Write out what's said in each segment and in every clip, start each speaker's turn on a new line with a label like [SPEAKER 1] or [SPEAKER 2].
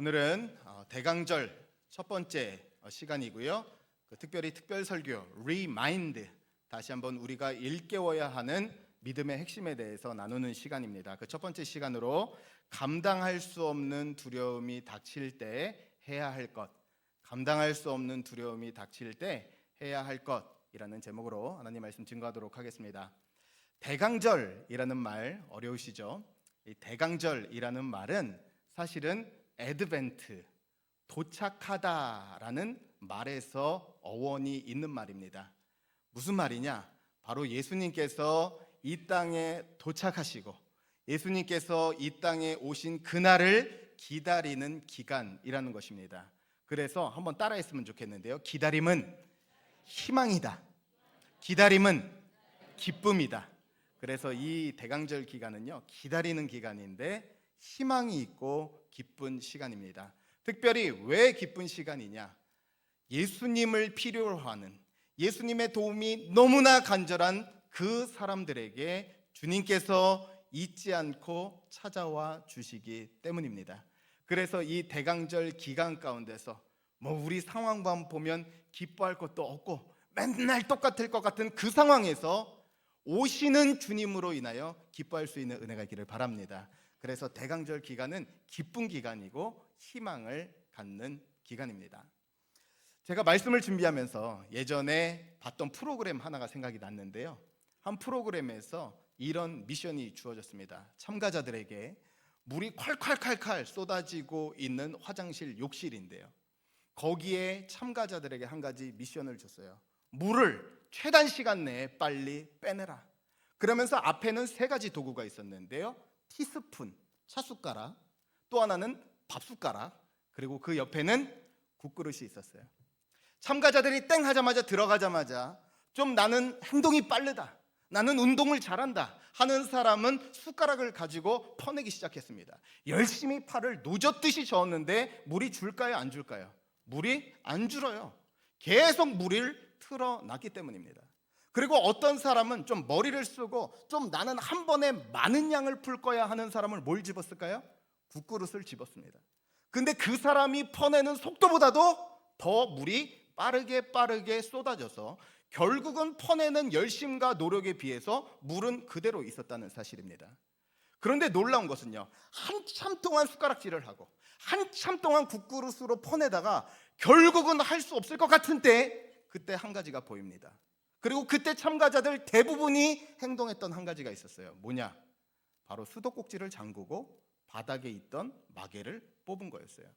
[SPEAKER 1] 오늘은 대강절 첫 번째 시간이고요. 특별히 특별 설교 리마인드, 다시 한번 우리가 일깨워야 하는 믿음의 핵심에 대해서 나누는 시간입니다. 그 첫 번째 시간으로 감당할 수 없는 두려움이 닥칠 때 해야 할 것, 감당할 수 없는 두려움이 닥칠 때 해야 할 것이라는 제목으로 하나님 말씀 증거하도록 하겠습니다. 대강절이라는 말 어려우시죠? 이 대강절이라는 말은 사실은 애드벤트, 도착하다라는 말에서 어원이 있는 말입니다. 무슨 말이냐? 바로 예수님께서 이 땅에 도착하시고 예수님께서 이 땅에 오신 그날을 기다리는 기간이라는 것입니다. 그래서 한번 따라했으면 좋겠는데요. 기다림은 희망이다. 기다림은 기쁨이다. 그래서 이 대강절 기간은요, 기다리는 기간인데 희망이 있고 기쁜 시간입니다. 특별히 왜 기쁜 시간이냐? 예수님을 필요로 하는, 예수님의 도움이 너무나 간절한 그 사람들에게 주님께서 잊지 않고 찾아와 주시기 때문입니다. 그래서 이 대강절 기간 가운데서 우리 상황만 보면 기뻐할 것도 없고 맨날 똑같을 것 같은 그 상황에서 오시는 주님으로 인하여 기뻐할 수 있는 은혜가 있기를 바랍니다. 그래서 대강절 기간은 기쁜 기간이고 희망을 갖는 기간입니다. 제가 말씀을 준비하면서 예전에 봤던 프로그램 하나가 생각이 났는데요. 한 프로그램에서 이런 미션이 주어졌습니다. 참가자들에게 물이 콸콸콸콸 쏟아지고 있는 화장실 욕실인데요. 거기에 참가자들에게 한 가지 미션을 줬어요. 물을 최단 시간 내에 빨리 빼내라. 그러면서 앞에는 세 가지 도구가 있었는데요. 티스푼, 차숟가락, 또 하나는 밥숟가락, 그리고 그 옆에는 국그릇이 있었어요. 참가자들이 땡 하자마자 들어가자마자 좀 나는 행동이 빠르다, 나는 운동을 잘한다 하는 사람은 숟가락을 가지고 퍼내기 시작했습니다. 열심히 팔을 노젓듯이 저었는데 물이 줄까요, 안 줄까요? 물이 안 줄어요. 계속 물을 틀어놨기 때문입니다. 그리고 어떤 사람은 좀 머리를 쓰고 좀 나는 한 번에 많은 양을 풀 거야 하는 사람을 뭘 집었을까요? 국그릇을 집었습니다. 근데 그 사람이 퍼내는 속도보다도 더 물이 빠르게 쏟아져서 결국은 퍼내는 열심과 노력에 비해서 물은 그대로 있었다는 사실입니다. 그런데 놀라운 것은요, 한참 동안 숟가락질을 하고 한참 동안 국그릇으로 퍼내다가 결국은 할 수 없을 것 같은데 그때 한 가지가 보입니다. 그리고 그때 참가자들 대부분이 행동했던 한 가지가 있었어요. 뭐냐? 바로 수도꼭지를 잠그고 바닥에 있던 마개를 뽑은 거였어요.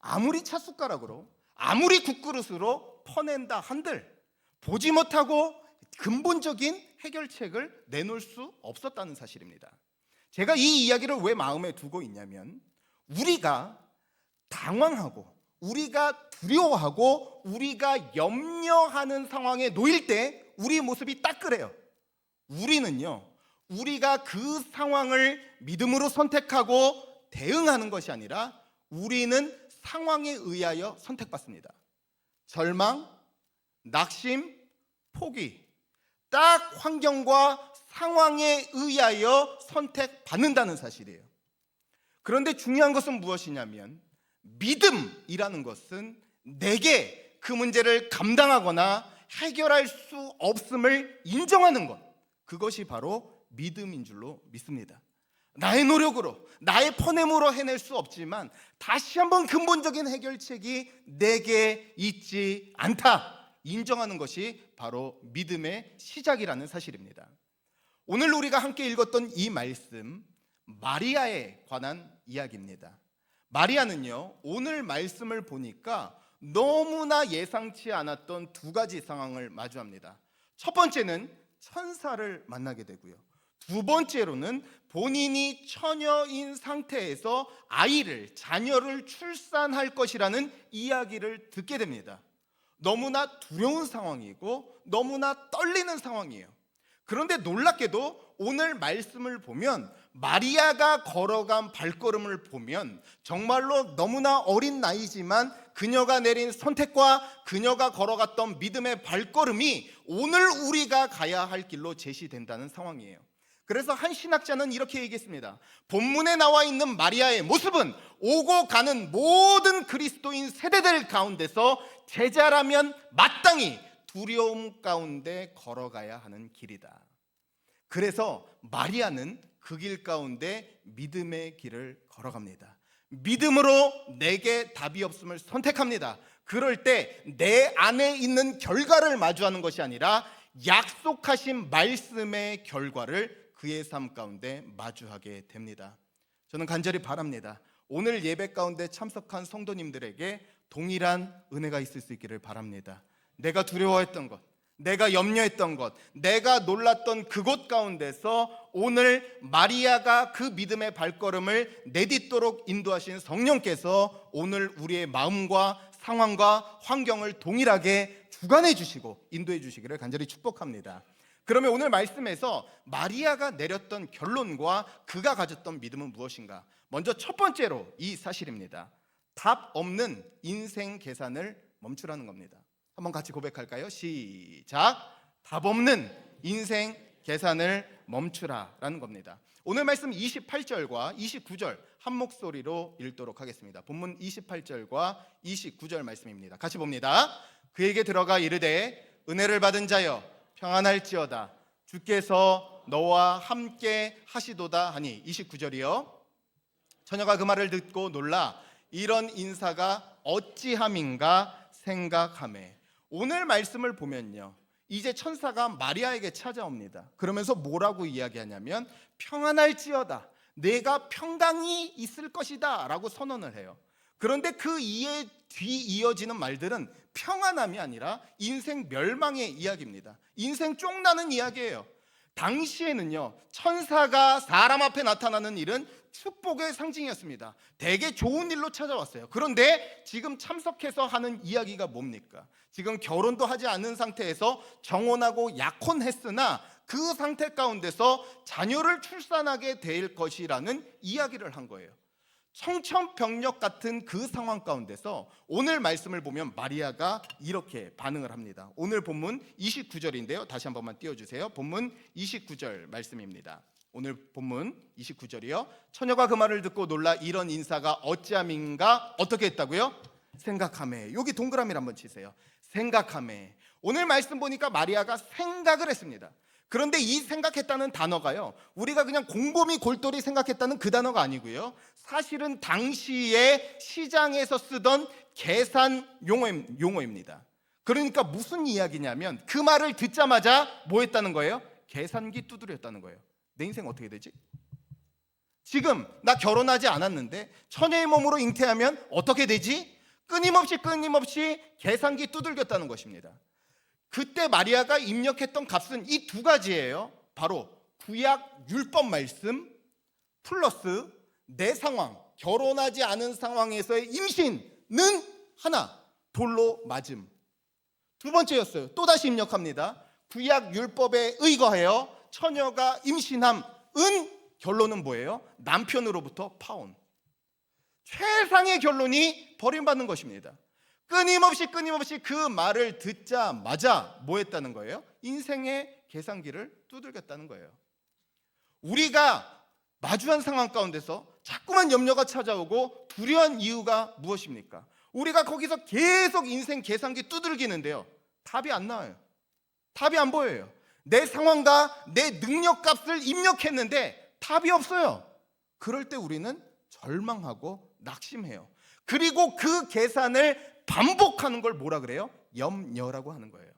[SPEAKER 1] 아무리 찻숟가락으로, 아무리 국그릇으로 퍼낸다 한들 보지 못하고 근본적인 해결책을 내놓을 수 없었다는 사실입니다. 제가 이 이야기를 왜 마음에 두고 있냐면, 우리가 당황하고 우리가 두려워하고 우리가 염려하는 상황에 놓일 때 우리 모습이 딱 그래요. 우리는요, 우리가 그 상황을 믿음으로 선택하고 대응하는 것이 아니라 우리는 상황에 의하여 선택받습니다. 절망, 낙심, 포기, 딱 환경과 상황에 의하여 선택받는다는 사실이에요. 그런데 중요한 것은 무엇이냐면, 믿음이라는 것은 내게 그 문제를 감당하거나 해결할 수 없음을 인정하는 것, 그것이 바로 믿음인 줄로 믿습니다. 나의 노력으로, 나의 퍼냄으로 해낼 수 없지만 다시 한번 근본적인 해결책이 내게 있지 않다 인정하는 것이 바로 믿음의 시작이라는 사실입니다. 오늘 우리가 함께 읽었던 이 말씀, 마리아에 관한 이야기입니다. 마리아는요, 오늘 말씀을 보니까 너무나 예상치 않았던 두 가지 상황을 마주합니다. 첫 번째는 천사를 만나게 되고요, 두 번째로는 본인이 처녀인 상태에서 자녀를 출산할 것이라는 이야기를 듣게 됩니다. 너무나 두려운 상황이고 너무나 떨리는 상황이에요. 그런데 놀랍게도 오늘 말씀을 보면 마리아가 걸어간 발걸음을 보면 정말로 너무나 어린 나이지만 그녀가 내린 선택과 그녀가 걸어갔던 믿음의 발걸음이 오늘 우리가 가야 할 길로 제시된다는 상황이에요. 그래서 한 신학자는 이렇게 얘기했습니다. 본문에 나와 있는 마리아의 모습은 오고 가는 모든 그리스도인 세대들 가운데서 제자라면 마땅히 두려움 가운데 걸어가야 하는 길이다. 그래서 마리아는 그 길 가운데 믿음의 길을 걸어갑니다. 믿음으로 내게 답이 없음을 선택합니다. 그럴 때 내 안에 있는 결과를 마주하는 것이 아니라 약속하신 말씀의 결과를 그의 삶 가운데 마주하게 됩니다. 저는 간절히 바랍니다. 오늘 예배 가운데 참석한 성도님들에게 동일한 은혜가 있을 수 있기를 바랍니다. 내가 두려워했던 것, 내가 염려했던 것, 내가 놀랐던 그곳 가운데서 오늘 마리아가 그 믿음의 발걸음을 내딛도록 인도하신 성령께서 오늘 우리의 마음과 상황과 환경을 동일하게 주관해 주시고 인도해 주시기를 간절히 축복합니다. 그러면 오늘 말씀에서 마리아가 내렸던 결론과 그가 가졌던 믿음은 무엇인가? 먼저 첫 번째로 이 사실입니다. 답 없는 인생 계산을 멈추라는 겁니다. 한번 같이 고백할까요? 시작. 답 없는 인생 계산을 멈추라라는 겁니다. 오늘 말씀 28절과 29절 한 목소리로 읽도록 하겠습니다. 본문 28절과 29절 말씀입니다. 같이 봅니다. 그에게 들어가 이르되 은혜를 받은 자여 평안할지어다 주께서 너와 함께 하시도다 하니. 29절이요. 처녀가 그 말을 듣고 놀라 이런 인사가 어찌함인가 생각하매. 오늘 말씀을 보면요, 이제 천사가 마리아에게 찾아옵니다. 그러면서 뭐라고 이야기하냐면 평안할지어다, 내가 평강이 있을 것이다 라고 선언을 해요. 그런데 그 이에 뒤 이어지는 말들은 평안함이 아니라 인생 멸망의 이야기입니다. 인생 쫑나는 이야기예요. 당시에는요, 천사가 사람 앞에 나타나는 일은 축복의 상징이었습니다. 되게 좋은 일로 찾아왔어요. 그런데 지금 참석해서 하는 이야기가 뭡니까? 지금 결혼도 하지 않은 상태에서 정혼하고 약혼했으나 그 상태 가운데서 자녀를 출산하게 될 것이라는 이야기를 한 거예요. 청천벽력 같은 그 상황 가운데서 오늘 말씀을 보면 마리아가 이렇게 반응을 합니다. 오늘 본문 29절인데요. 다시 한 번만 띄워주세요. 본문 29절 말씀입니다. 오늘 본문 29절이요. 처녀가 그 말을 듣고 놀라 이런 인사가 어찌함인가 어떻게 했다고요? 생각하매. 여기 동그라미를 한번 치세요. 생각하매. 오늘 말씀 보니까 마리아가 생각을 했습니다. 그런데 이 생각했다는 단어가요, 우리가 그냥 곰곰이 골똘히 생각했다는 그 단어가 아니고요, 사실은 당시에 시장에서 쓰던 계산 용어입니다. 그러니까 무슨 이야기냐면 그 말을 듣자마자 뭐 했다는 거예요? 계산기 두드렸다는 거예요. 내 인생 어떻게 되지? 지금 나 결혼하지 않았는데 처녀의 몸으로 잉태하면 어떻게 되지? 끊임없이 계산기 두들겼다는 것입니다. 그때 마리아가 입력했던 값은 이 두 가지예요. 바로 구약 율법 말씀 플러스 내 상황, 결혼하지 않은 상황에서의 임신은 하나, 돌로 맞음. 두 번째였어요. 또다시 입력합니다. 구약 율법에 의거하여 처녀가 임신함은 결론은 뭐예요? 남편으로부터 파혼. 최상의 결론이 버림받는 것입니다. 끊임없이 그 말을 듣자마자 뭐 했다는 거예요? 인생의 계산기를 두들겼다는 거예요. 우리가 마주한 상황 가운데서 자꾸만 염려가 찾아오고 두려운 이유가 무엇입니까? 우리가 거기서 계속 인생 계산기 두들기는데요, 답이 안 나와요. 답이 안 보여요. 내 상황과 내 능력값을 입력했는데 답이 없어요. 그럴 때 우리는 절망하고 낙심해요. 그리고 그 계산을 반복하는 걸 뭐라 그래요? 염려라고 하는 거예요.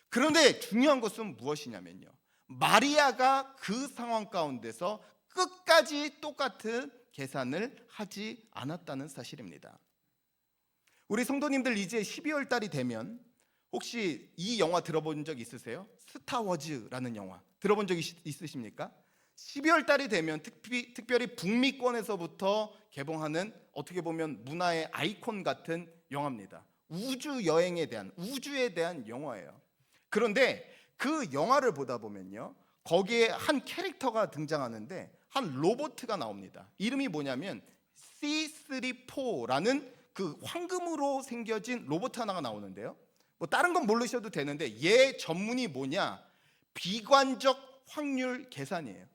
[SPEAKER 1] 그런데 중요한 것은 무엇이냐면요, 마리아가 그 상황 가운데서 끝까지 똑같은 계산을 하지 않았다는 사실입니다. 우리 성도님들 이제 12월 달이 되면 혹시 이 영화 들어본 적 있으세요? 스타워즈라는 영화 들어본 적 있으십니까? 12월 달이 되면 특별히 북미권에서부터 개봉하는 어떻게 보면 문화의 아이콘 같은 영화입니다. 우주에 대한 영화예요. 그런데 그 영화를 보다 보면요, 거기에 한 캐릭터가 등장하는데 한 로봇가 나옵니다. 이름이 뭐냐면 C-34라는 그 황금으로 생겨진 로봇 하나가 나오는데요, 뭐 다른 건 모르셔도 되는데 얘 전문이 뭐냐, 비관적 확률 계산이에요.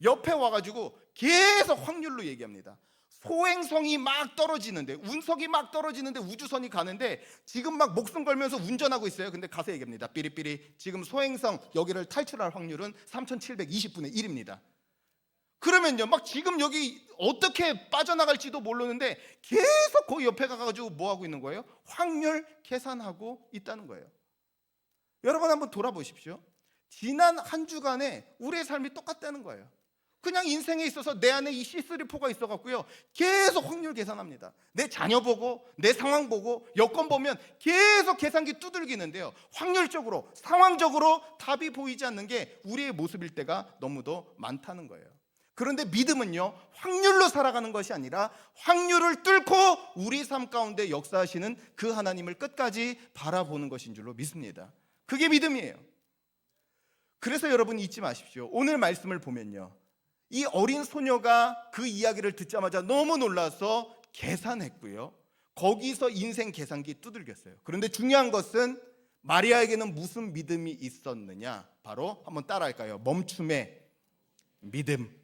[SPEAKER 1] 옆에 와가지고 계속 확률로 얘기합니다. 소행성이 막 떨어지는데, 운석이 막 떨어지는데 우주선이 가는데 지금 막 목숨 걸면서 운전하고 있어요. 근데 가서 얘기합니다. 삐리삐리, 지금 소행성 여기를 탈출할 확률은 3720분의 1입니다. 그러면요, 막 지금 여기 어떻게 빠져나갈지도 모르는데 계속 거기 옆에 가가지고 뭐 하고 있는 거예요? 확률 계산하고 있다는 거예요. 여러분 한번 돌아보십시오. 지난 한 주간에 우리의 삶이 똑같다는 거예요. 그냥 인생에 있어서 내 안에 이 C3포가 있어갖고요, 계속 확률 계산합니다. 내 자녀 보고, 내 상황 보고, 여건 보면 계속 계산기 두들기는데요, 확률적으로, 상황적으로 답이 보이지 않는 게 우리의 모습일 때가 너무도 많다는 거예요. 그런데 믿음은요, 확률로 살아가는 것이 아니라 확률을 뚫고 우리 삶 가운데 역사하시는 그 하나님을 끝까지 바라보는 것인 줄로 믿습니다. 그게 믿음이에요. 그래서 여러분 잊지 마십시오. 오늘 말씀을 보면요, 이 어린 소녀가 그 이야기를 듣자마자 너무 놀라서 계산했고요, 거기서 인생 계산기 두들겼어요. 그런데 중요한 것은 마리아에게는 무슨 믿음이 있었느냐? 바로 한번 따라할까요? 멈춤의 믿음.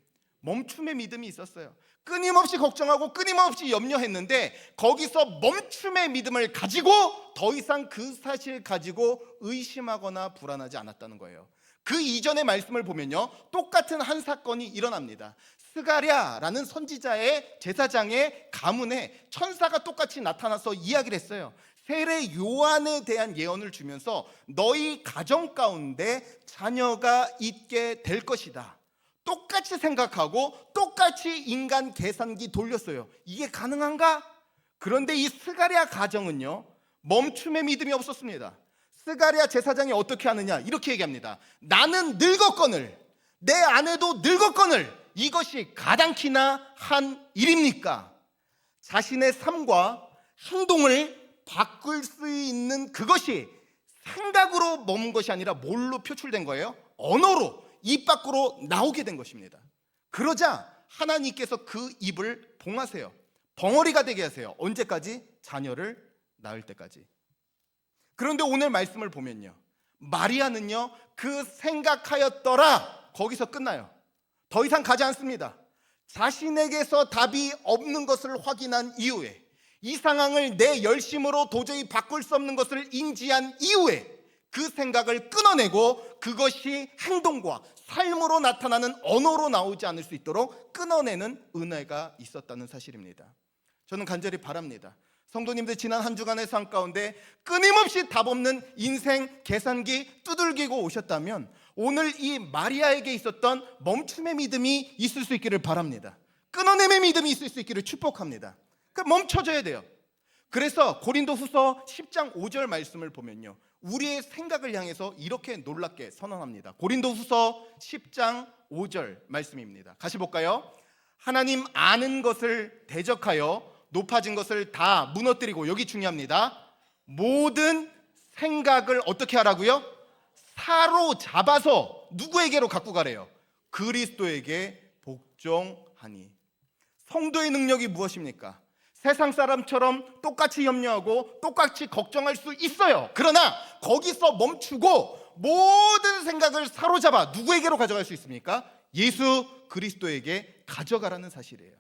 [SPEAKER 1] 멈춤의 믿음이 있었어요. 끊임없이 걱정하고 끊임없이 염려했는데 거기서 멈춤의 믿음을 가지고 더 이상 그 사실 가지고 의심하거나 불안하지 않았다는 거예요. 그 이전의 말씀을 보면요, 똑같은 한 사건이 일어납니다. 스가랴라는 선지자의 제사장의 가문에 천사가 똑같이 나타나서 이야기를 했어요. 세례 요한에 대한 예언을 주면서 너희 가정 가운데 자녀가 있게 될 것이다. 똑같이 생각하고 똑같이 인간 계산기 돌렸어요. 이게 가능한가? 그런데 이 스가랴 가정은요, 멈춤의 믿음이 없었습니다. 스가랴 제사장이 어떻게 하느냐, 이렇게 얘기합니다. 나는 늙었거늘, 내 아내도 늙었거늘 이것이 가당키나 한 일입니까? 자신의 삶과 행동을 바꿀 수 있는 그것이 생각으로 머문 것이 아니라 뭘로 표출된 거예요? 언어로, 입 밖으로 나오게 된 것입니다. 그러자 하나님께서 그 입을 봉하세요. 벙어리가 되게 하세요. 언제까지? 자녀를 낳을 때까지. 그런데 오늘 말씀을 보면요, 마리아는요, 그 생각하였더라 거기서 끝나요. 더 이상 가지 않습니다. 자신에게서 답이 없는 것을 확인한 이후에, 이 상황을 내 열심으로 도저히 바꿀 수 없는 것을 인지한 이후에 그 생각을 끊어내고 그것이 행동과 삶으로 나타나는 언어로 나오지 않을 수 있도록 끊어내는 은혜가 있었다는 사실입니다. 저는 간절히 바랍니다. 성도님들, 지난 한 주간의 삶 가운데 끊임없이 답 없는 인생 계산기 두들기고 오셨다면 오늘 이 마리아에게 있었던 멈춤의 믿음이 있을 수 있기를 바랍니다. 끊어냄의 믿음이 있을 수 있기를 축복합니다. 멈춰져야 돼요. 그래서 고린도후서 10장 5절 말씀을 보면요, 우리의 생각을 향해서 이렇게 놀랍게 선언합니다. 고린도후서 10장 5절 말씀입니다. 같이 볼까요? 하나님 아는 것을 대적하여 높아진 것을 다 무너뜨리고, 여기 중요합니다, 모든 생각을 어떻게 하라고요? 사로잡아서 누구에게로 갖고 가래요? 그리스도에게 복종하니. 성도의 능력이 무엇입니까? 세상 사람처럼 똑같이 염려하고 똑같이 걱정할 수 있어요. 그러나 거기서 멈추고 모든 생각을 사로잡아 누구에게로 가져갈 수 있습니까? 예수 그리스도에게 가져가라는 사실이에요.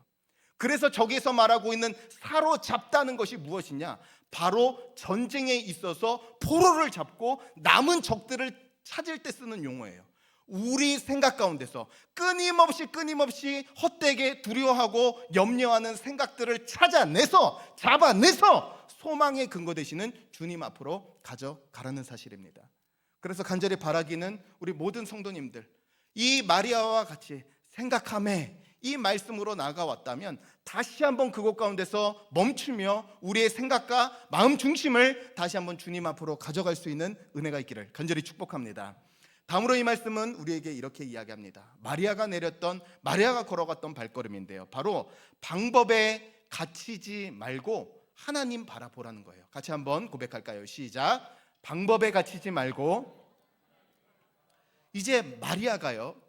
[SPEAKER 1] 그래서 저기서 말하고 있는 사로잡다는 것이 무엇이냐? 바로 전쟁에 있어서 포로를 잡고 남은 적들을 찾을 때 쓰는 용어예요. 우리 생각 가운데서 끊임없이 헛되게 두려워하고 염려하는 생각들을 찾아내서, 잡아내서 소망의 근거 되시는 주님 앞으로 가져가라는 사실입니다. 그래서 간절히 바라기는 우리 모든 성도님들, 이 마리아와 같이 생각함에 이 말씀으로 나아가왔다면 다시 한번 그곳 가운데서 멈추며 우리의 생각과 마음 중심을 다시 한번 주님 앞으로 가져갈 수 있는 은혜가 있기를 간절히 축복합니다. 다음으로 이 말씀은 우리에게 이렇게 이야기합니다. 마리아가 걸어갔던 발걸음인데요, 바로 방법에 갇히지 말고 하나님 바라보라는 거예요. 같이 한번 고백할까요? 시작. 방법에 갇히지 말고. 이제 마리아가요,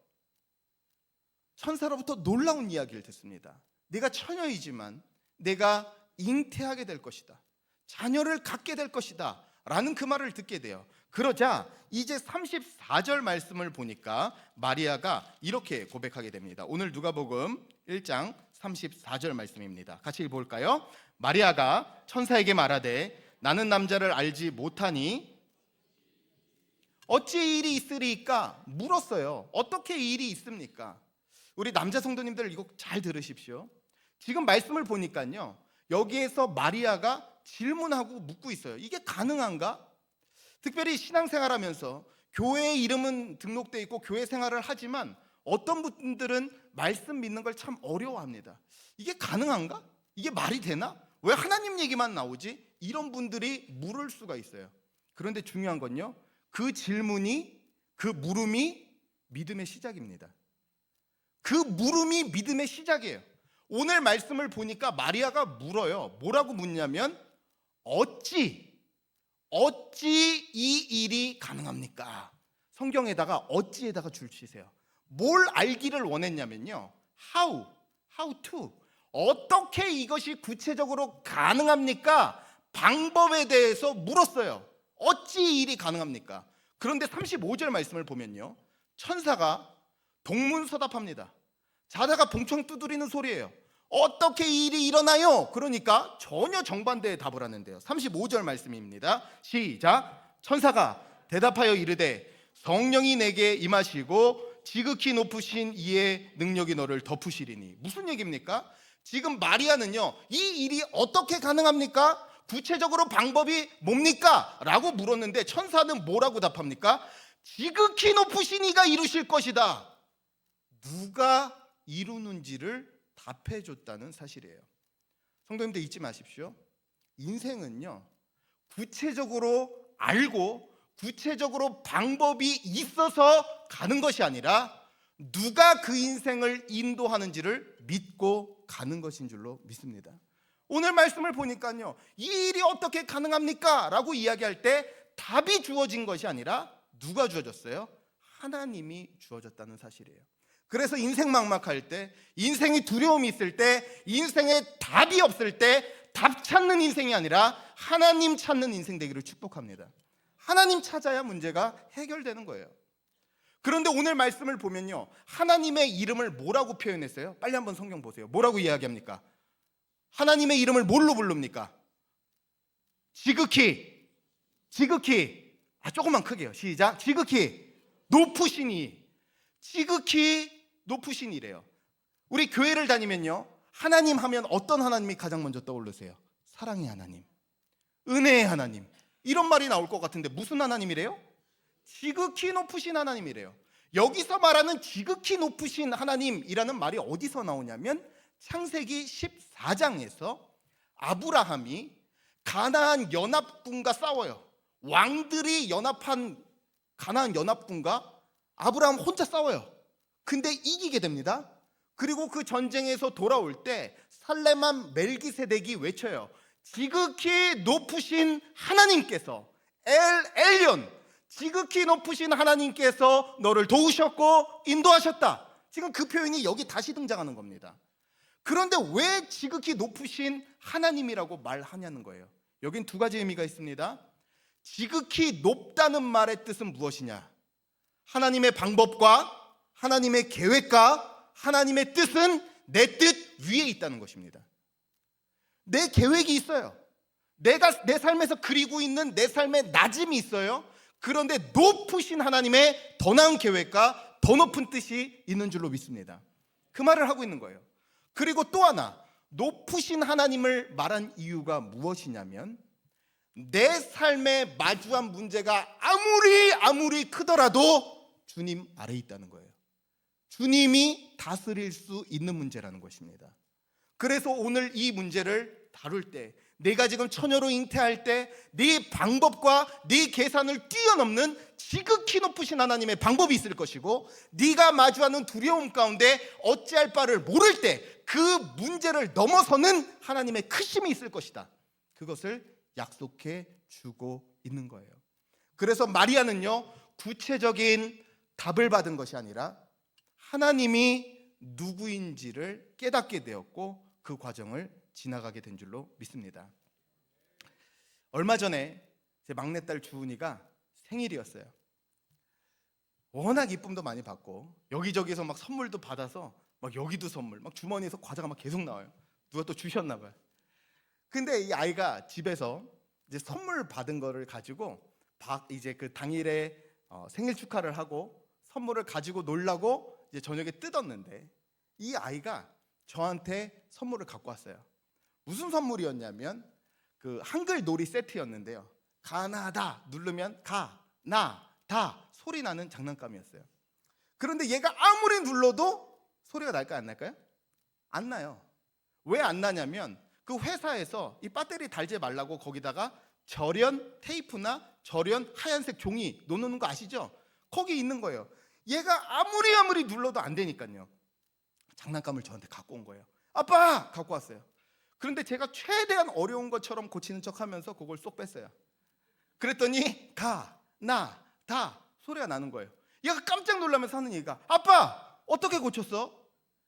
[SPEAKER 1] 천사로부터 놀라운 이야기를 듣습니다. 내가 처녀이지만 내가 잉태하게 될 것이다, 자녀를 갖게 될 것이다 라는 그 말을 듣게 돼요. 그러자 이제 34절 말씀을 보니까 마리아가 이렇게 고백하게 됩니다. 오늘 누가복음 1장 34절 말씀입니다. 같이 읽어볼까요? 마리아가 천사에게 말하되 나는 남자를 알지 못하니 어찌 일이 있으리까 물었어요. 어떻게 일이 있습니까? 우리 남자 성도님들 이거 잘 들으십시오. 지금 말씀을 보니까요, 여기에서 마리아가 질문하고 묻고 있어요. 이게 가능한가? 특별히 신앙생활하면서 교회 이름은 등록돼 있고 교회 생활을 하지만 어떤 분들은 말씀 믿는 걸 참 어려워합니다. 이게 가능한가? 이게 말이 되나? 왜 하나님 얘기만 나오지? 이런 분들이 물을 수가 있어요. 그런데 중요한 건요, 그 질문이, 그 물음이 믿음의 시작입니다. 그 물음이 믿음의 시작이에요. 오늘 말씀을 보니까 마리아가 물어요. 뭐라고 묻냐면 어찌 이 일이 가능합니까? 성경에다가 어찌에다가 줄 치세요. 뭘 알기를 원했냐면요, how to, 어떻게 이것이 구체적으로 가능합니까? 방법에 대해서 물었어요. 어찌 이 일이 가능합니까? 그런데 35절 말씀을 보면요, 천사가 동문서답합니다. 자다가 봉창 두드리는 소리예요. 어떻게 이 일이 일어나요? 그러니까 전혀 정반대의 답을 하는데요. 35절 말씀입니다. 시작. 천사가 대답하여 이르되 성령이 내게 임하시고 지극히 높으신 이의 능력이 너를 덮으시리니. 무슨 얘기입니까? 지금 마리아는요, 이 일이 어떻게 가능합니까? 구체적으로 방법이 뭡니까? 라고 물었는데 천사는 뭐라고 답합니까? 지극히 높으신 이가 이루실 것이다. 누가 이루는지를 답해줬다는 사실이에요. 성도님들 잊지 마십시오. 인생은요, 구체적으로 알고 구체적으로 방법이 있어서 가는 것이 아니라 누가 그 인생을 인도하는지를 믿고 가는 것인 줄로 믿습니다. 오늘 말씀을 보니까요, 이 일이 어떻게 가능합니까? 라고 이야기할 때 답이 주어진 것이 아니라 누가 주어졌어요? 하나님이 주어졌다는 사실이에요. 그래서 인생 막막할 때, 인생이 두려움이 있을 때, 인생에 답이 없을 때 답 찾는 인생이 아니라 하나님 찾는 인생 되기를 축복합니다. 하나님 찾아야 문제가 해결되는 거예요. 그런데 오늘 말씀을 보면요, 하나님의 이름을 뭐라고 표현했어요? 빨리 한번 성경 보세요. 뭐라고 이야기합니까? 하나님의 이름을 뭘로 부릅니까? 지극히 조금만 크게요. 시작. 지극히 높으시니. 지극히 높으시니래요. 우리 교회를 다니면요, 하나님 하면 어떤 하나님이 가장 먼저 떠오르세요? 사랑의 하나님, 은혜의 하나님, 이런 말이 나올 것 같은데 무슨 하나님이래요? 지극히 높으신 하나님이래요. 여기서 말하는 지극히 높으신 하나님이라는 말이 어디서 나오냐면 창세기 14장에서 아브라함이 가나안 연합군과 싸워요. 왕들이 연합한 가나안 연합군과 아브라함 혼자 싸워요. 근데 이기게 됩니다. 그리고 그 전쟁에서 돌아올 때 살레만 멜기세덱이 외쳐요. 지극히 높으신 하나님께서, 엘yon, 지극히 높으신 하나님께서 너를 도우셨고 인도하셨다. 지금 그 표현이 여기 다시 등장하는 겁니다. 그런데 왜 지극히 높으신 하나님이라고 말하냐는 거예요. 여긴 두 가지 의미가 있습니다. 지극히 높다는 말의 뜻은 무엇이냐? 하나님의 방법과 하나님의 계획과 하나님의 뜻은 내 뜻 위에 있다는 것입니다. 내 계획이 있어요. 내가 내 삶에서 그리고 있는 내 삶의 낮음이 있어요. 그런데 높으신 하나님의 더 나은 계획과 더 높은 뜻이 있는 줄로 믿습니다. 그 말을 하고 있는 거예요. 그리고 또 하나, 높으신 하나님을 말한 이유가 무엇이냐면 내 삶에 마주한 문제가 아무리 크더라도 주님 아래 있다는 거예요. 주님이 다스릴 수 있는 문제라는 것입니다. 그래서 오늘 이 문제를 다룰 때, 내가 지금 처녀로 잉태할 때 네 방법과 네 계산을 뛰어넘는 지극히 높으신 하나님의 방법이 있을 것이고, 네가 마주하는 두려움 가운데 어찌할 바를 모를 때 그 문제를 넘어서는 하나님의 크심이 있을 것이다. 그것을 약속해 주고 있는 거예요. 그래서 마리아는요, 구체적인 답을 받은 것이 아니라 하나님이 누구인지를 깨닫게 되었고 그 과정을 지나가게 된 줄로 믿습니다. 얼마 전에 제 막내딸 주은이가 생일이었어요. 워낙 이쁨도 많이 받고 여기저기서 막 선물도 받아서 막 여기도 선물, 막 주머니에서 과자가 막 계속 나와요. 누가 또 주셨나 봐요. 근데 이 아이가 집에서 이제 선물 받은 거를 가지고 이제 그 당일에 생일 축하를 하고 선물을 가지고 놀라고 이제 저녁에 뜯었는데 이 아이가 저한테 선물을 갖고 왔어요. 무슨 선물이었냐면 그 한글 놀이 세트였는데요. 가나다 누르면 가나다 소리 나는 장난감이었어요. 그런데 얘가 아무리 눌러도 소리가 날까요, 안 날까요? 안 나요. 왜 안 나냐면 그 회사에서 이 배터리 달지 말라고 거기다가 절연 테이프나 절연 하얀색 종이 놓는 거 아시죠? 거기 있는 거예요. 얘가 아무리 눌러도 안 되니까요. 장난감을 저한테 갖고 온 거예요. 아빠! 갖고 왔어요. 그런데 제가 최대한 어려운 것처럼 고치는 척하면서 그걸 쏙 뺐어요. 그랬더니 다 소리가 나는 거예요. 얘가 깜짝 놀라면서 하는 얘기가 아빠! 어떻게 고쳤어?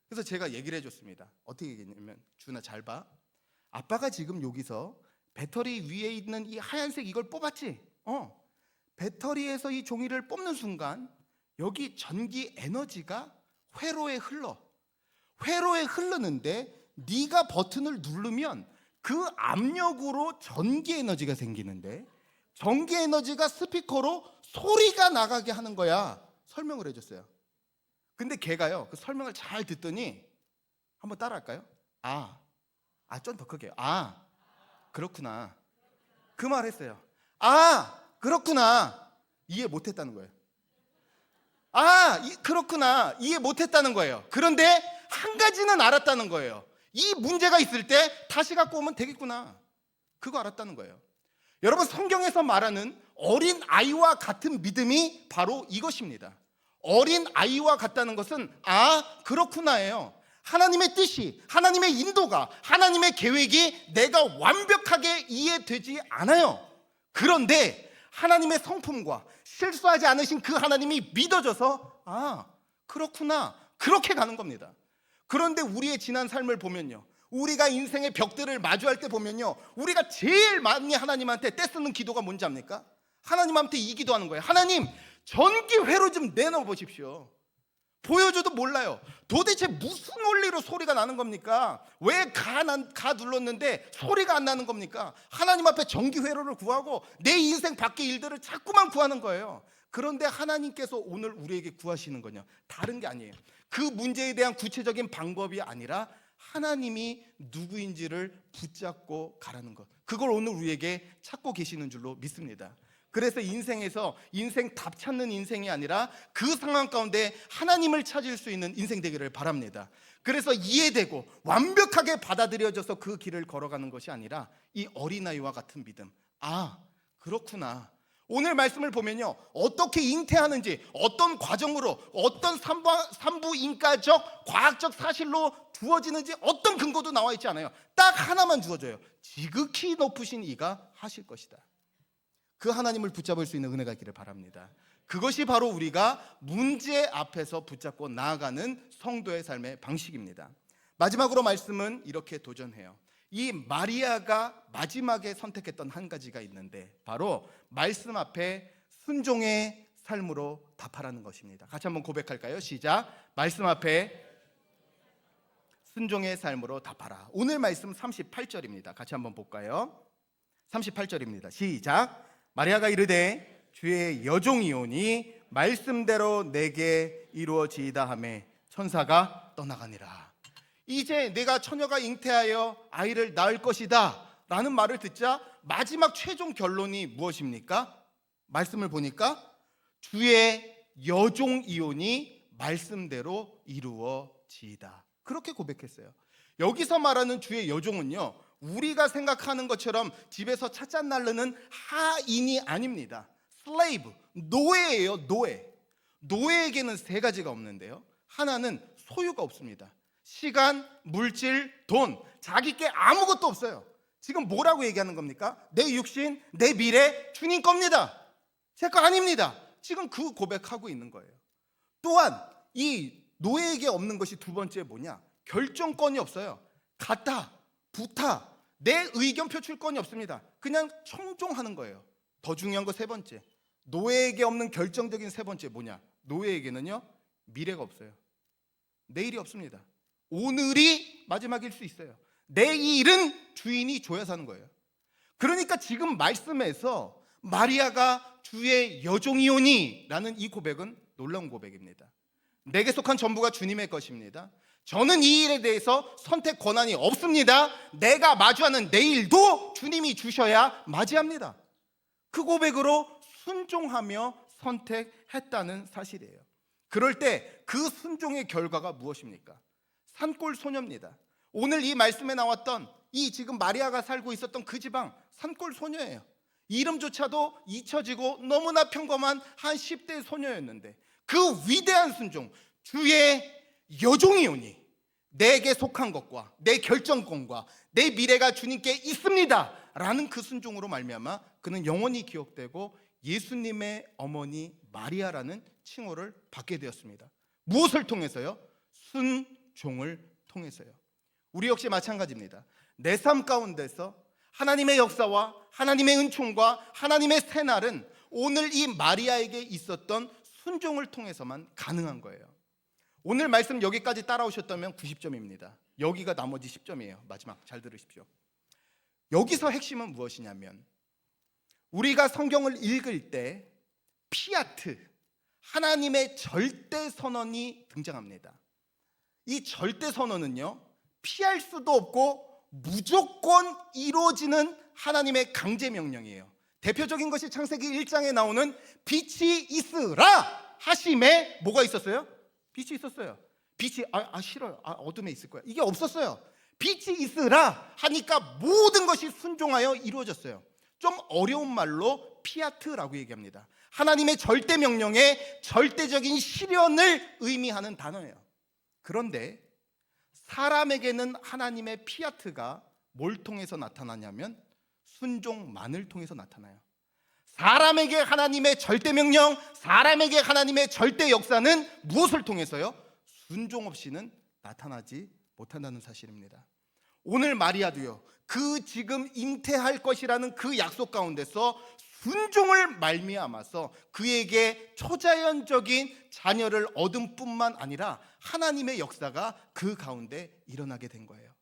[SPEAKER 1] 그래서 제가 얘기를 해줬습니다. 어떻게 얘기했냐면 준아 잘 봐. 아빠가 지금 여기서 배터리 위에 있는 이 하얀색 이걸 뽑았지? 배터리에서 이 종이를 뽑는 순간 여기 전기 에너지가 회로에 흐르는데 네가 버튼을 누르면 그 압력으로 전기 에너지가 생기는데 전기 에너지가 스피커로 소리가 나가게 하는 거야. 설명을 해줬어요. 근데 걔가요 그 설명을 잘 듣더니 한번 따라할까요? 좀 더 크게. 그렇구나. 그 말 했어요. 그렇구나. 이해 못했다는 거예요. 그렇구나. 이해 못했다는 거예요. 그런데 한 가지는 알았다는 거예요. 이 문제가 있을 때 다시 갖고 오면 되겠구나. 그거 알았다는 거예요. 여러분 성경에서 말하는 어린 아이와 같은 믿음이 바로 이것입니다. 어린 아이와 같다는 것은 그렇구나예요. 하나님의 뜻이, 하나님의 인도가, 하나님의 계획이 내가 완벽하게 이해되지 않아요. 그런데 하나님의 성품과 실수하지 않으신 그 하나님이 믿어져서 그렇구나 그렇게 가는 겁니다. 그런데 우리의 지난 삶을 보면요, 우리가 인생의 벽들을 마주할 때 보면요, 우리가 제일 많이 하나님한테 떼쓰는 기도가 뭔지 압니까? 하나님한테 이 기도하는 거예요. 하나님 전기 회로 좀 내놔 보십시오. 보여줘도 몰라요. 도대체 무슨 원리로 소리가 나는 겁니까? 왜 가 눌렀는데 소리가 안 나는 겁니까? 하나님 앞에 전기 회로를 구하고 내 인생 밖의 일들을 자꾸만 구하는 거예요. 그런데 하나님께서 오늘 우리에게 구하시는 건요, 다른 게 아니에요. 그 문제에 대한 구체적인 방법이 아니라 하나님이 누구인지를 붙잡고 가라는 것, 그걸 오늘 우리에게 찾고 계시는 줄로 믿습니다. 그래서 인생에서 인생 답 찾는 인생이 아니라 그 상황 가운데 하나님을 찾을 수 있는 인생 되기를 바랍니다. 그래서 이해되고 완벽하게 받아들여져서 그 길을 걸어가는 것이 아니라 이 어린아이와 같은 믿음. 그렇구나. 오늘 말씀을 보면요, 어떻게 잉태하는지, 어떤 과정으로, 어떤 산부인과적 과학적 사실로 두어지는지 어떤 근거도 나와 있지 않아요. 딱 하나만 주어져요. 지극히 높으신 이가 하실 것이다. 그 하나님을 붙잡을 수 있는 은혜가 있기를 바랍니다. 그것이 바로 우리가 문제 앞에서 붙잡고 나아가는 성도의 삶의 방식입니다. 마지막으로 말씀은 이렇게 도전해요. 이 마리아가 마지막에 선택했던 한 가지가 있는데 바로 말씀 앞에 순종의 삶으로 답하라는 것입니다. 같이 한번 고백할까요? 시작. 말씀 앞에 순종의 삶으로 답하라. 오늘 말씀 38절입니다. 같이 한번 볼까요? 38절입니다. 시작. 마리아가 이르되 주의 여종이오니 말씀대로 내게 이루어지이다 하매 천사가 떠나가니라. 이제 내가 처녀가 잉태하여 아이를 낳을 것이다 라는 말을 듣자 마지막 최종 결론이 무엇입니까? 말씀을 보니까 주의 여종이오니 말씀대로 이루어지이다, 그렇게 고백했어요. 여기서 말하는 주의 여종은요, 우리가 생각하는 것처럼 집에서 찻잔 나르는 하인이 아닙니다. 슬레이브, 노예예요. 노예에게는 세 가지가 없는데요, 하나는 소유가 없습니다. 시간, 물질, 돈, 자기께 아무것도 없어요. 지금 뭐라고 얘기하는 겁니까? 내 육신, 내 미래 주님 겁니다. 제 거 아닙니다. 지금 그 고백하고 있는 거예요. 또한 이 노예에게 없는 것이 두 번째 뭐냐? 결정권이 없어요. 갖다, 부타, 내 의견 표출권이 없습니다. 그냥 청종하는 거예요. 더 중요한 거 세 번째, 노예에게 없는 결정적인 세 번째 뭐냐? 노예에게는요, 미래가 없어요. 내일이 없습니다. 오늘이 마지막일 수 있어요. 내일은 주인이 줘야 사는 거예요. 그러니까 지금 말씀에서 마리아가 주의 여종이오니 라는 이 고백은 놀라운 고백입니다. 내게 속한 전부가 주님의 것입니다. 저는 이 일에 대해서 선택 권한이 없습니다. 내가 마주하는 내일도 주님이 주셔야 맞이합니다. 그 고백으로 순종하며 선택했다는 사실이에요. 그럴 때 그 순종의 결과가 무엇입니까? 산골 소녀입니다. 오늘 이 말씀에 나왔던 이 지금 마리아가 살고 있었던 그 지방 산골 소녀예요. 이름조차도 잊혀지고 너무나 평범한 한 10대 소녀였는데 그 위대한 순종, 주의 여종이오니 내게 속한 것과 내 결정권과 내 미래가 주님께 있습니다 라는 그 순종으로 말미암아 그는 영원히 기억되고 예수님의 어머니 마리아라는 칭호를 받게 되었습니다. 무엇을 통해서요? 순종을 통해서요. 우리 역시 마찬가지입니다. 내 삶 가운데서 하나님의 역사와 하나님의 은총과 하나님의 새날은 오늘 이 마리아에게 있었던 순종을 통해서만 가능한 거예요. 오늘 말씀 여기까지 따라오셨다면 90점입니다. 여기가 나머지 10점이에요. 마지막 잘 들으십시오. 여기서 핵심은 무엇이냐면 우리가 성경을 읽을 때 피아트, 하나님의 절대 선언이 등장합니다. 이 절대 선언은요, 피할 수도 없고 무조건 이루어지는 하나님의 강제 명령이에요. 대표적인 것이 창세기 1장에 나오는 빛이 있으라 하심에 뭐가 있었어요? 빛이 있었어요. 빛이 싫어요. 어둠에 있을 거야. 이게 없었어요. 빛이 있으라 하니까 모든 것이 순종하여 이루어졌어요. 좀 어려운 말로 피아트라고 얘기합니다. 하나님의 절대 명령의 절대적인 실현을 의미하는 단어예요. 그런데 사람에게는 하나님의 피아트가 뭘 통해서 나타나냐면 순종만을 통해서 나타나요. 사람에게 하나님의 절대 명령, 사람에게 하나님의 절대 역사는 무엇을 통해서요? 순종 없이는 나타나지 못한다는 사실입니다. 오늘 마리아도요, 그 지금 잉태할 것이라는 그 약속 가운데서 순종을 말미암아서 그에게 초자연적인 자녀를 얻은 뿐만 아니라 하나님의 역사가 그 가운데 일어나게 된 거예요.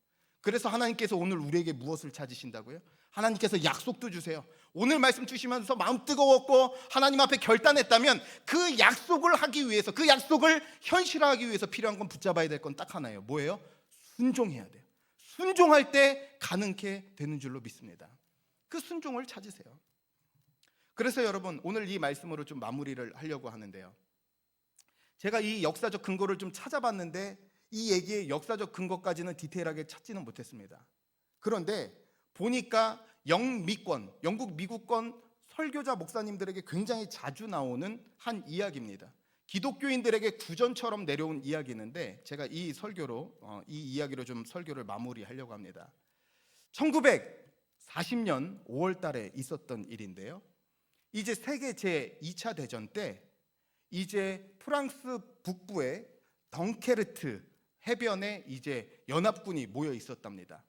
[SPEAKER 1] 그래서 하나님께서 오늘 우리에게 무엇을 찾으신다고요? 하나님께서 약속도 주세요. 오늘 말씀 주시면서 마음 뜨거웠고 하나님 앞에 결단했다면 그 약속을 하기 위해서, 그 약속을 현실화하기 위해서 필요한 건 붙잡아야 될 건 딱 하나예요. 뭐예요? 순종해야 돼요. 순종할 때 가능케 되는 줄로 믿습니다. 그 순종을 찾으세요. 그래서 여러분, 오늘 이 말씀으로 좀 마무리를 하려고 하는데요, 제가 이 역사적 근거를 좀 찾아봤는데 이 얘기의 역사적 근거까지는 디테일하게 찾지는 못했습니다. 그런데 보니까 영국 미국권 설교자 목사님들에게 굉장히 자주 나오는 한 이야기입니다. 기독교인들에게 구전처럼 내려온 이야기인데 제가 이 설교로 이 이야기로 좀 설교를 마무리하려고 합니다. 1940년 5월 달에 있었던 일인데요, 이제 세계 제2차 대전 때 이제 프랑스 북부의 덩케르트 해변에 이제 연합군이 모여 있었답니다.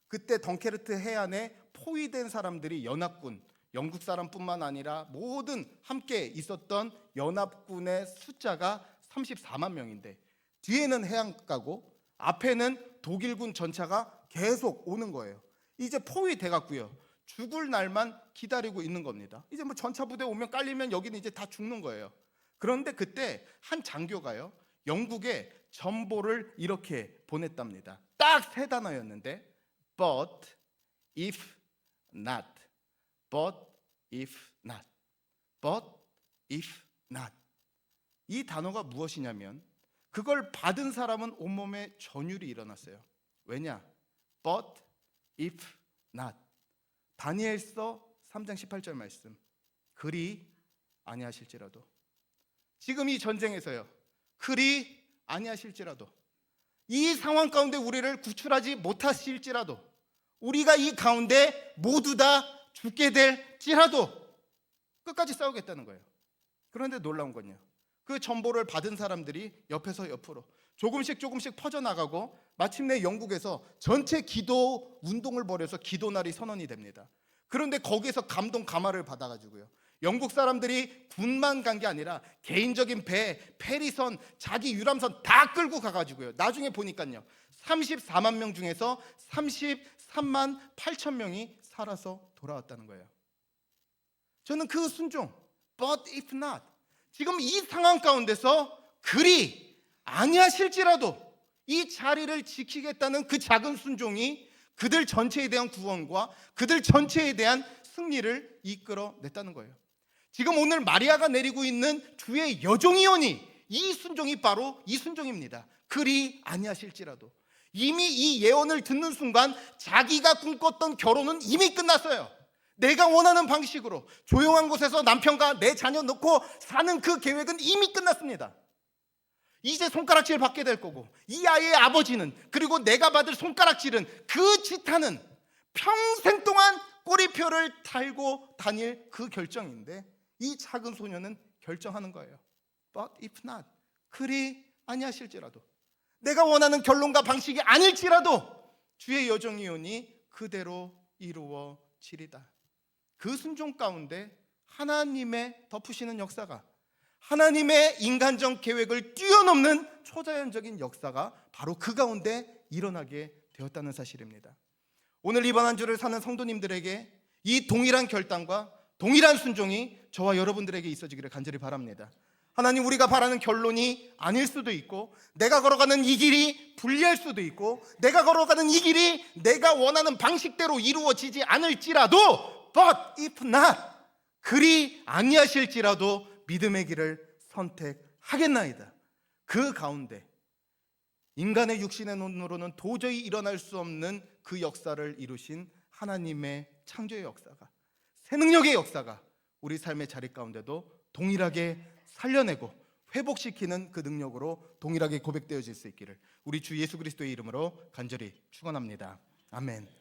[SPEAKER 1] 그때 덩케르트 해안에 포위된 사람들이 연합군, 영국 사람뿐만 아니라 모든 함께 있었던 연합군의 숫자가 34만 명인데 뒤에는 해안가고 앞에는 독일군 전차가 계속 오는 거예요. 이제 포위돼 갖고요, 죽을 날만 기다리고 있는 겁니다. 이제 뭐 전차 부대 오면 깔리면 여기는 이제 다 죽는 거예요. 그런데 그때 한 장교가요, 영국에 전보를 이렇게 보냈답니다. 딱 세 단어였는데 but if not, but if not, but if not. 이 단어가 무엇이냐면 그걸 받은 사람은 온몸에 전율이 일어났어요. 왜냐? but if not. 다니엘서 3장 18절 말씀. 그리 아니하실지라도. 지금 이 전쟁에서요, 그리 아니하실지라도, 이 상황 가운데 우리를 구출하지 못하실지라도, 우리가 이 가운데 모두 다 죽게 될지라도 끝까지 싸우겠다는 거예요. 그런데 놀라운 건요, 그 전보를 받은 사람들이 옆에서 옆으로 조금씩 퍼져나가고 마침내 영국에서 전체 기도 운동을 벌여서 기도날이 선언이 됩니다. 그런데 거기에서 감동 감화를 받아가지고요, 영국 사람들이 군만 간 게 아니라 개인적인 배, 페리선, 자기 유람선 다 끌고 가가지고요. 나중에 보니까요, 34만 명 중에서 33만 8천 명이 살아서 돌아왔다는 거예요. 저는 그 순종, but if not, 지금 이 상황 가운데서 그리 아니하실지라도 이 자리를 지키겠다는 그 작은 순종이 그들 전체에 대한 구원과 그들 전체에 대한 승리를 이끌어냈다는 거예요. 지금 오늘 마리아가 내리고 있는 주의 여종이오니, 이 순종이 바로 이 순종입니다. 그리 아니하실지라도. 이미 이 예언을 듣는 순간 자기가 꿈꿨던 결혼은 이미 끝났어요. 내가 원하는 방식으로 조용한 곳에서 남편과 내 자녀 놓고 사는 그 계획은 이미 끝났습니다. 이제 손가락질 받게 될 거고, 이 아이의 아버지는, 그리고 내가 받을 손가락질은, 그 지탄은 평생 동안 꼬리표를 달고 다닐 그 결정인데, 이 작은 소녀는 결정하는 거예요. But if not, 그리 아니하실지라도, 내가 원하는 결론과 방식이 아닐지라도 주의 여종이오니 그대로 이루어지리다. 그 순종 가운데 하나님의 덮으시는 역사가, 하나님의 인간적 계획을 뛰어넘는 초자연적인 역사가 바로 그 가운데 일어나게 되었다는 사실입니다. 오늘 이번 한 주를 사는 성도님들에게 이 동일한 결단과 동일한 순종이 저와 여러분들에게 있어지기를 간절히 바랍니다. 하나님, 우리가 바라는 결론이 아닐 수도 있고, 내가 걸어가는 이 길이 불리할 수도 있고, 내가 걸어가는 이 길이 내가 원하는 방식대로 이루어지지 않을지라도, but if not, 그리 아니하실지라도 믿음의 길을 선택하겠나이다. 그 가운데 인간의 육신의 눈으로는 도저히 일어날 수 없는 그 역사를 이루신 하나님의 창조의 역사가, 새 능력의 역사가 우리 삶의 자리 가운데도 동일하게 살려내고 회복시키는 그 능력으로 동일하게 고백되어질 수 있기를 우리 주 예수 그리스도의 이름으로 간절히 축원합니다. 아멘.